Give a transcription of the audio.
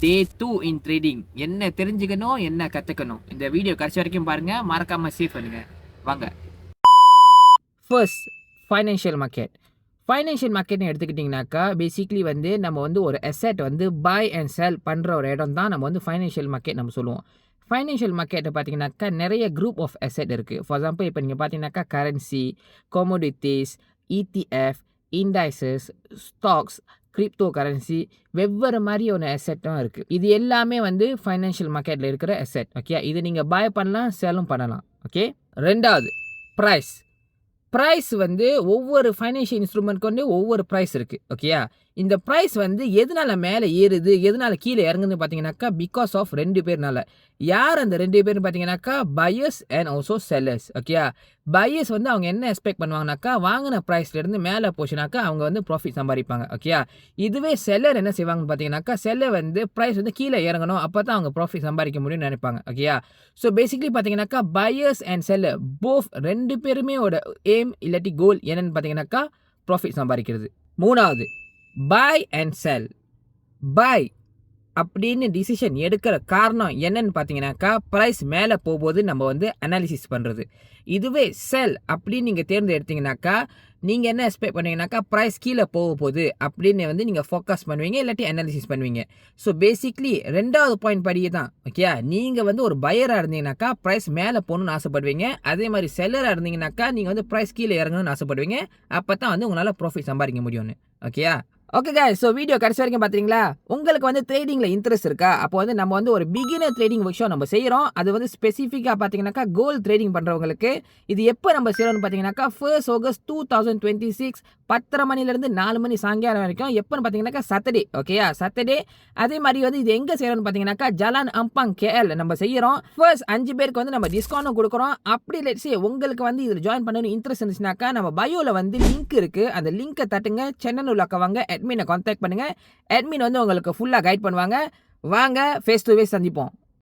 டே 2 இன் trading. என்ன தெரிஞ்சுக்கணும், என்ன கற்றுக்கணும், இந்த வீடியோ கடைசி வரைக்கும் பாருங்கள். மறக்காமல் சேவ் பண்ணுங்கள். வாங்க. First, financial market. ஃபைனான்ஷியல் மார்க்கெட்னு எடுத்துக்கிட்டிங்கனாக்கா பேசிக்லி வந்து நம்ம வந்து ஒரு அசெட் வந்து பை அண்ட் செல் பண்ணுற ஒரு இடம் தான் நம்ம வந்து ஃபைனான்ஷியல் மார்க்கெட் நம்ம சொல்லுவோம். ஃபைனான்ஷியல் மார்க்கெட்டை பார்த்தீங்கன்னாக்கா நிறைய குரூப் ஆஃப் அசெட் இருக்குது. ஃபார் எக்ஸாம்பிள் இப்போ நீங்கள் பார்த்தீங்கன்னாக்கா currency, commodities, ETF, indices, stocks, crypto currency, வெவ்வேறு மாதிரியான அசெட்டும் இருக்குது. இது எல்லாமே வந்து ஃபைனான்ஷியல் மார்க்கெட்டில் இருக்கிற அசெட். ஓகே, இது நீங்கள் பை பண்ணலாம், செல்லும் பண்ணலாம். ஓகே, ரெண்டாவது ப்ரைஸ். ப்ரைஸ் வந்து ஒவ்வொரு ஃபைனான்ஷியல் இன்ஸ்ட்ருமெண்ட்க்கு வந்து ஒவ்வொரு ப்ரைஸ் இருக்குது. ஓகேயா, இந்த ப்ரைஸ் வந்து எதனால மேலே ஏறுது எதனால கீழே இறங்குதுன்னு பார்த்தீங்கன்னாக்கா பிகாஸ் ஆஃப் ரெண்டு பேர்னால. யார் அந்த ரெண்டு பேர்னு பார்த்தீங்கன்னாக்கா பையர்ஸ் அண்ட் ஆல்சோ செல்லர்ஸ். ஓகேயா, பையர்ஸ் வந்து அவங்க என்ன எக்ஸ்பெக்ட் பண்ணுவாங்கனாக்கா வாங்கின ப்ரைஸ்லேருந்து மேலே போச்சுனாக்கா அவங்க வந்து ப்ராஃபிட் சம்பாதிப்பாங்க. ஓகேயா, இதுவே செல்லர் என்ன செய்வாங்கன்னு பார்த்தீங்கன்னாக்கா செல்லர் வந்து ப்ரைஸ் வந்து கீழே இறங்கணும், அப்போ தான் அவங்க ப்ராஃபிட் சம்பாதிக்க முடியும்னு நினைப்பாங்க. ஓகேயா, ஸோ பேசிக்லி பார்த்தீங்கன்னாக்கா பையர்ஸ் அண்ட் செல்லர் போத் ரெண்டு பேருமே எய்ம் இல்லாட்டி கோல் என்னன்னு பார்த்தீங்கன்னாக்கா ப்ராஃபிட் சம்பாதிக்கிறது. மூணாவது பை அண்ட் செல். பை அப்படின்னு டிசிஷன் எடுக்கிற காரணம் என்னன்னு பார்த்தீங்கன்னாக்கா ப்ரைஸ் மேலே போகும்போது நம்ம வந்து அனாலிசிஸ் பண்ணுறது. இதுவே செல் அப்படின்னு நீங்கள் தேர்ந்தெடுத்தீங்கன்னாக்கா நீங்கள் என்ன எக்ஸ்பெக்ட் பண்ணுவீங்கன்னாக்கா ப்ரைஸ் கீழே போக போகுது அப்படின்னு வந்து நீங்கள் ஃபோக்கஸ் பண்ணுவீங்க இல்லாட்டி அனாலிசிஸ் பண்ணுவீங்க. ஸோ பேசிக்லி ரெண்டாவது பாயிண்ட் படியே தான். ஓகே, நீங்கள் வந்து ஒரு பையராக இருந்தீங்கன்னாக்கா ப்ரைஸ் மேலே போகணுன்னு ஆசைப்படுவீங்க. அதே மாதிரி செல்லராக இருந்தீங்கன்னாக்கா நீங்கள் வந்து ப்ரைஸ் கீழே இறங்கணும்னு ஆசைப்படுவீங்க. அப்போ தான் வந்து உங்களால் ப்ராஃபிட் சம்பாதிக்க முடியும்னு. ஓகேயா, ஓகே guys, ஸோ வீடியோ கடைசி வரைக்கும் பார்த்தீங்களா? உங்களுக்கு வந்து ட்ரேடிங்கில் இன்ட்ரெஸ்ட் இருக்கா? அப்போ வந்து நம்ம வந்து ஒரு பிகினர் ட்ரேடிங் ஒர்க் ஷாப் நம்ம செய்கிறோம். அது வந்து ஸ்பெசிஃபிக்காக பார்த்தீங்கன்னாக்கா கோல்டு ட்ரேடிங் பண்ணுறவங்களுக்கு. இது எப்போ நம்ம செய்கிறோம்னு பார்த்தீங்கன்னாக்கா 1 August 2026 10:30 மணிலேருந்து 4 மணி சாயங்காலம் வரைக்கும். எப்போன்னு பார்த்தீங்கன்னாக்கா சாட்டர்டே. ஓகேயா, சாட்டர்டே. அதே மாதிரி வந்து இது எங்கே செய்கிறோம்னு பார்த்தீங்கன்னாக்கா ஜலான் அம்பாங் KL நம்ம செய்கிறோம். ஃபர்ஸ்ட் 5 பேருக்கு வந்து நம்ம டிஸ்கவுண்ட்டும் கொடுக்குறோம். அப்படி லெட்ஸ் உங்களுக்கு வந்து இதில் ஜாயின் பண்ணணும் இன்ட்ரெஸ்ட் இருந்துச்சுனாக்கா நம்ம பயோவில் வந்து லிங்க் இருக்குது. அந்த லிங்கை தட்டுங்க, சென்னை உள்ளக்க வாங்க, அட்மினை கான்டாக்ட் பண்ணுங்கள். அட்மின் வந்து உங்களுக்கு ஃபுல்லாக கைட் பண்ணுவாங்க. வாங்க ஃபேஸ் டு ஃபேஸ் சந்திப்போம்.